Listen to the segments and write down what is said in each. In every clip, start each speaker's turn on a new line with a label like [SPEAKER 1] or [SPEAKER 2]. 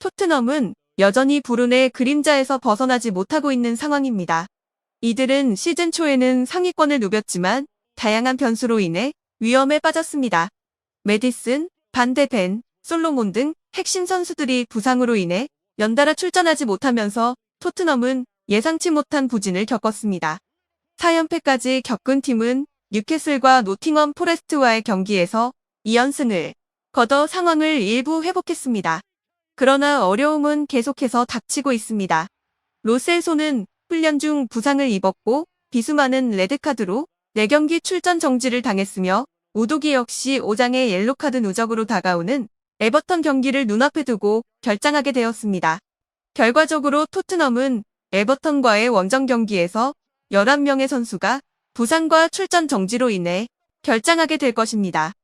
[SPEAKER 1] 토트넘은 여전히 불운의 그림자에서 벗어나지 못하고 있는 상황입니다. 이들은 시즌 초에는 상위권을 누볐지만 다양한 변수로 인해 위험에 빠졌습니다. 메디슨, 반데 벤, 솔로몬 등 핵심 선수들이 부상으로 인해 연달아 출전하지 못하면서 토트넘은 예상치 못한 부진을 겪었습니다. 4연패까지 겪은 팀은 뉴캐슬과 노팅엄 포레스트와의 경기에서 2연승을 거둬 상황을 일부 회복했습니다. 그러나 어려움은 계속해서 닥치고 있습니다. 로셀소는 훈련 중 부상을 입었고 비수마는 레드카드로 4경기 출전 정지를 당했으며 우도기 역시 5장의 옐로카드 누적으로 다가오는 에버턴 경기를 눈앞에 두고 결장하게 되었습니다. 결과적으로 토트넘은 에버턴과의 원정 경기에서 11명의 선수가 부상과 출전 정지로 인해 결장하게 될 것입니다.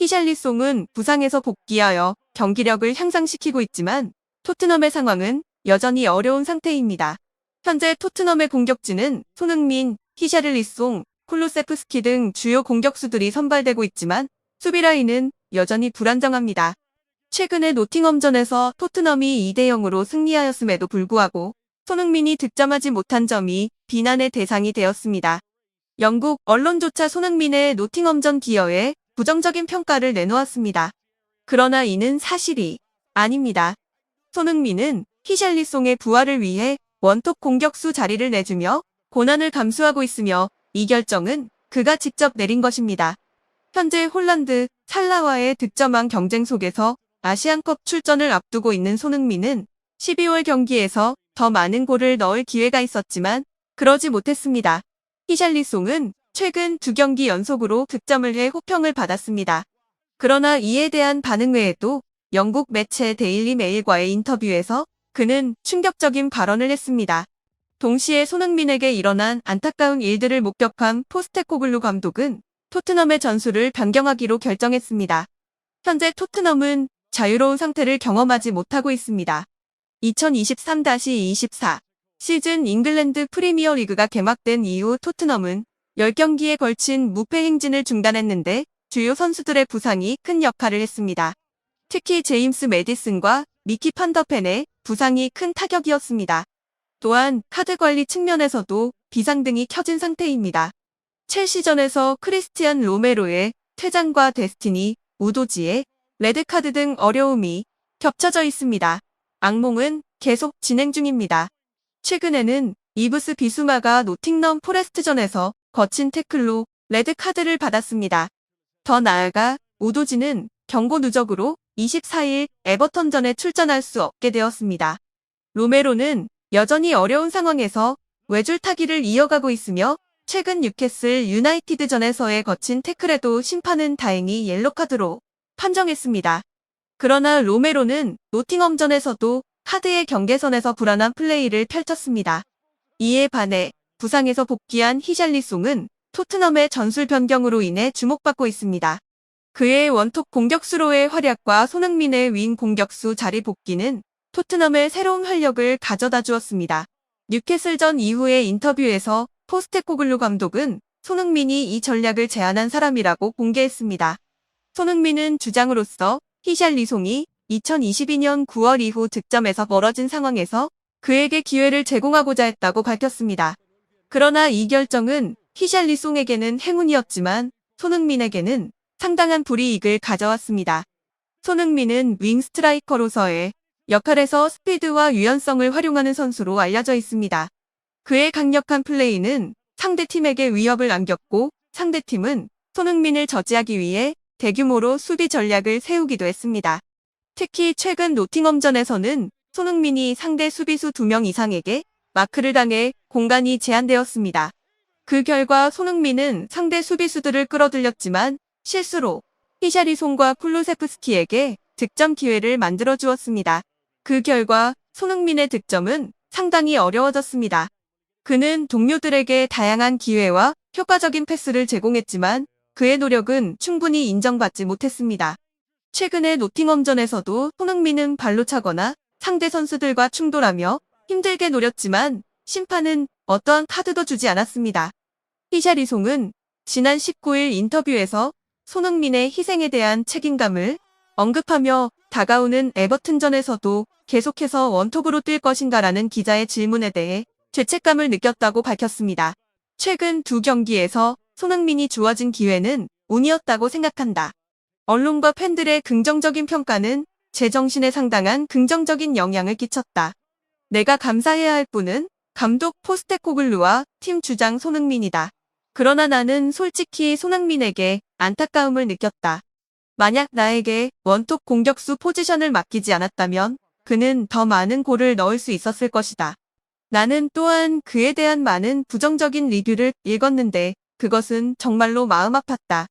[SPEAKER 1] 히샬리송은 부상에서 복귀하여 경기력을 향상시키고 있지만 토트넘의 상황은 여전히 어려운 상태입니다. 현재 토트넘의 공격진은 손흥민, 히샬리송, 쿨루세프스키 등 주요 공격수들이 선발되고 있지만 수비라인은 여전히 불안정합니다. 최근에 노팅엄전에서 토트넘이 2대0으로 승리하였음에도 불구하고 손흥민이 득점하지 못한 점이 비난의 대상이 되었습니다. 영국 언론조차 손흥민의 노팅엄전 기여에 부정적인 평가를 내놓았습니다. 그러나 이는 사실이 아닙니다. 손흥민은 히샬리송의 부활을 위해 원톱 공격수 자리를 내주며 고난을 감수하고 있으며 이 결정은 그가 직접 내린 것입니다. 현재 홀란드 살라와의 득점왕 경쟁 속에서 아시안컵 출전을 앞두고 있는 손흥민은 12월 경기에서 더 많은 골을 넣을 기회가 있었지만 그러지 못했습니다. 히샬리송은 최근 2경기 연속으로 득점을 해 호평을 받았습니다. 그러나 이에 대한 반응 외에도 영국 매체 데일리 메일과의 인터뷰에서 그는 충격적인 발언을 했습니다. 동시에 손흥민에게 일어난 안타까운 일들을 목격한 포스테코글루 감독은 토트넘의 전술을 변경하기로 결정했습니다. 현재 토트넘은 자유로운 상태를 경험하지 못하고 있습니다. 2023-24 시즌 잉글랜드 프리미어 리그가 개막된 이후 토트넘은 10경기에 걸친 무패 행진을 중단했는데 주요 선수들의 부상이 큰 역할을 했습니다. 특히 제임스 메디슨과 미키 판더펜의 부상이 큰 타격이었습니다. 또한 카드 관리 측면에서도 비상등이 켜진 상태입니다. 첼시전에서 크리스티안 로메로의 퇴장과 데스티니, 우도지의 레드카드 등 어려움이 겹쳐져 있습니다. 악몽은 계속 진행 중입니다. 최근에는 이브스 비수마가 노팅엄 포레스트전에서 거친 태클로 레드카드를 받았습니다. 더 나아가 우도지는 경고 누적으로 24일 에버턴전에 출전할 수 없게 되었습니다. 로메로는 여전히 어려운 상황에서 외줄타기를 이어가고 있으며 최근 뉴캐슬 유나이티드전에서의 거친 태클에도 심판은 다행히 옐로카드로 판정했습니다. 그러나 로메로는 노팅엄전에서도 카드의 경계선에서 불안한 플레이를 펼쳤습니다. 이에 반해 부상에서 복귀한 히샬리송은 토트넘의 전술 변경으로 인해 주목받고 있습니다. 그의 원톱 공격수로의 활약과 손흥민의 윙 공격수 자리 복귀는 토트넘의 새로운 활력을 가져다 주었습니다. 뉴캐슬전 이후의 인터뷰에서 포스테코글루 감독은 손흥민이 이 전략을 제안한 사람이라고 공개했습니다. 손흥민은 주장으로서 히샬리송이 2022년 9월 이후 득점에서 멀어진 상황에서 그에게 기회를 제공하고자 했다고 밝혔습니다. 그러나 이 결정은 히샬리송에게는 행운이었지만 손흥민에게는 상당한 불이익을 가져왔습니다. 손흥민은 윙 스트라이커로서의 역할에서 스피드와 유연성을 활용하는 선수로 알려져 있습니다. 그의 강력한 플레이는 상대팀에게 위협을 안겼고 상대팀은 손흥민을 저지하기 위해 대규모로 수비 전략을 세우기도 했습니다. 특히 최근 노팅엄전에서는 손흥민이 상대 수비수 2명 이상에게 마크를 당해 공간이 제한되었습니다. 그 결과 손흥민은 상대 수비수들을 끌어들였지만 실수로 히샬리송과 쿨루세프스키에게 득점 기회를 만들어 주었습니다. 그 결과 손흥민의 득점은 상당히 어려워졌습니다. 그는 동료들에게 다양한 기회와 효과적인 패스를 제공했지만 그의 노력은 충분히 인정받지 못했습니다. 최근에 노팅엄전에서도 손흥민은 발로 차거나 상대 선수들과 충돌하며 힘들게 노렸지만 심판은 어떠한 카드도 주지 않았습니다. 히샬리송은 지난 19일 인터뷰에서 손흥민의 희생에 대한 책임감을 언급하며 다가오는 에버튼전에서도 계속해서 원톱으로 뛸 것인가라는 기자의 질문에 대해 죄책감을 느꼈다고 밝혔습니다. 최근 두 경기에서 손흥민이 주어진 기회는 운이었다고 생각한다. 언론과 팬들의 긍정적인 평가는 제 정신에 상당한 긍정적인 영향을 끼쳤다. 내가 감사해야 할 분은 감독 포스테코글루와 팀 주장 손흥민이다. 그러나 나는 솔직히 손흥민에게 안타까움을 느꼈다. 만약 나에게 원톱 공격수 포지션을 맡기지 않았다면 그는 더 많은 골을 넣을 수 있었을 것이다. 나는 또한 그에 대한 많은 부정적인 리뷰를 읽었는데 그것은 정말로 마음 아팠다.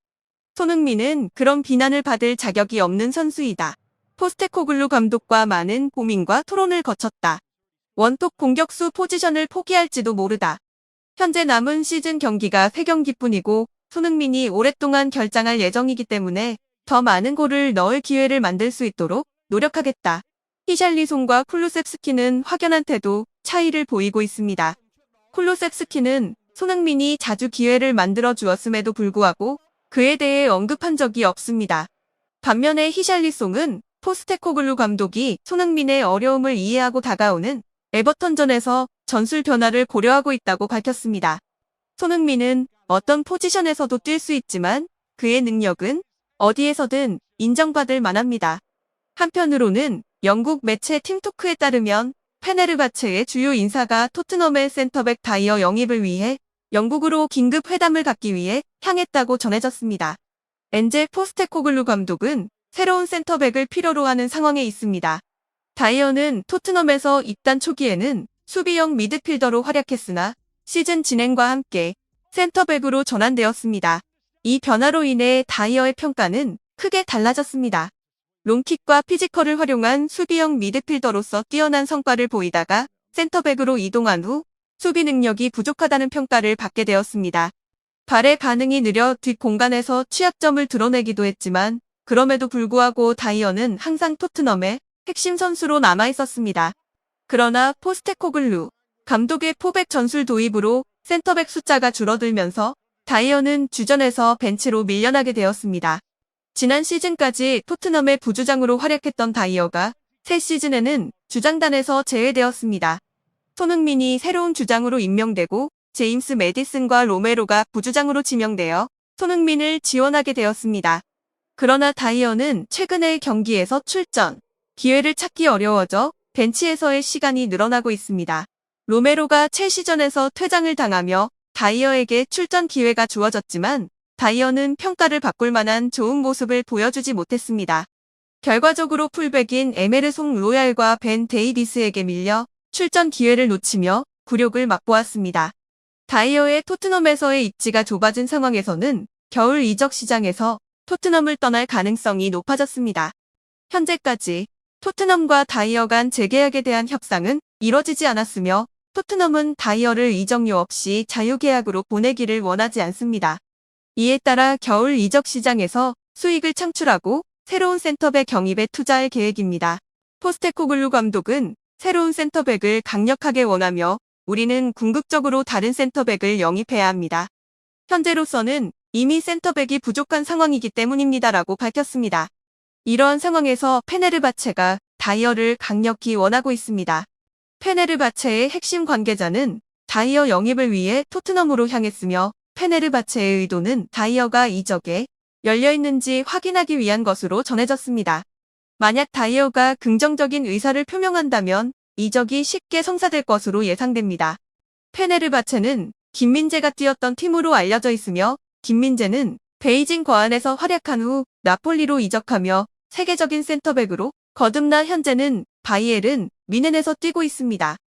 [SPEAKER 1] 손흥민은 그런 비난을 받을 자격이 없는 선수이다. 포스테코글루 감독과 많은 고민과 토론을 거쳤다. 원톱 공격수 포지션을 포기할지도 모르다. 현재 남은 시즌 경기가 3경기뿐이고 손흥민이 오랫동안 결장할 예정이기 때문에 더 많은 골을 넣을 기회를 만들 수 있도록 노력하겠다. 히샬리송과 쿨루셉스키는 확연한 태도 차이를 보이고 있습니다. 쿨루셉스키는 손흥민이 자주 기회를 만들어 주었음에도 불구하고 그에 대해 언급한 적이 없습니다. 반면에 히샬리송은 포스테코글루 감독이 손흥민의 어려움을 이해하고 다가오는 에버턴전에서 전술 변화를 고려하고 있다고 밝혔습니다. 손흥민은 어떤 포지션에서도 뛸 수 있지만 그의 능력은 어디에서든 인정받을 만합니다. 한편으로는 영국 매체 팀토크에 따르면 페네르바체의 주요 인사가 토트넘의 센터백 다이어 영입을 위해 영국으로 긴급 회담을 갖기 위해 향했다고 전해졌습니다. 엔젤 포스테코글루 감독은 새로운 센터백을 필요로 하는 상황에 있습니다. 다이어는 토트넘에서 입단 초기에는 수비형 미드필더로 활약했으나 시즌 진행과 함께 센터백으로 전환되었습니다. 이 변화로 인해 다이어의 평가는 크게 달라졌습니다. 롱킥과 피지컬을 활용한 수비형 미드필더로서 뛰어난 성과를 보이다가 센터백으로 이동한 후 수비 능력이 부족하다는 평가를 받게 되었습니다. 발의 반응이 느려 뒷공간에서 취약점을 드러내기도 했지만 그럼에도 불구하고 다이어는 항상 토트넘의 핵심 선수로 남아있었습니다. 그러나 포스테코글루 감독의 포백 전술 도입으로 센터백 숫자가 줄어들면서 다이어는 주전에서 벤치로 밀려나게 되었습니다. 지난 시즌까지 토트넘의 부주장으로 활약했던 다이어가 새 시즌에는 주장단에서 제외되었습니다. 손흥민이 새로운 주장으로 임명되고 제임스 매디슨과 로메로가 부주장으로 지명되어 손흥민을 지원하게 되었습니다. 그러나 다이어는 최근의 경기에서 출전, 기회를 찾기 어려워져 벤치에서의 시간이 늘어나고 있습니다. 로메로가 첼시전에서 퇴장을 당하며 다이어에게 출전 기회가 주어졌지만 다이어는 평가를 바꿀 만한 좋은 모습을 보여주지 못했습니다. 결과적으로 풀백인 에메르송 로얄과 벤 데이비스에게 밀려 출전 기회를 놓치며 굴욕을 맛보았습니다. 다이어의 토트넘에서의 입지가 좁아진 상황에서는 겨울 이적 시장에서 토트넘을 떠날 가능성이 높아졌습니다. 현재까지 토트넘과 다이어 간 재계약에 대한 협상은 이뤄지지 않았으며 토트넘은 다이어를 이적료 없이 자유계약으로 보내기를 원하지 않습니다. 이에 따라 겨울 이적 시장에서 수익을 창출하고 새로운 센터백 영입에 투자할 계획입니다. 포스테코글루 감독은 새로운 센터백을 강력하게 원하며 우리는 궁극적으로 다른 센터백을 영입해야 합니다. 현재로서는 이미 센터백이 부족한 상황이기 때문입니다라고 밝혔습니다. 이러한 상황에서 페네르바체가 다이어를 강력히 원하고 있습니다. 페네르바체의 핵심 관계자는 다이어 영입을 위해 토트넘으로 향했으며 페네르바체의 의도는 다이어가 이적에 열려있는지 확인하기 위한 것으로 전해졌습니다. 만약 다이어가 긍정적인 의사를 표명한다면 이적이 쉽게 성사될 것으로 예상됩니다. 페네르바체는 김민재가 뛰었던 팀으로 알려져 있으며 김민재는 베이징 과안에서 활약한 후 나폴리로 이적하며 세계적인 센터백으로 거듭나 현재는 바이에른 뮌헨에서 뛰고 있습니다.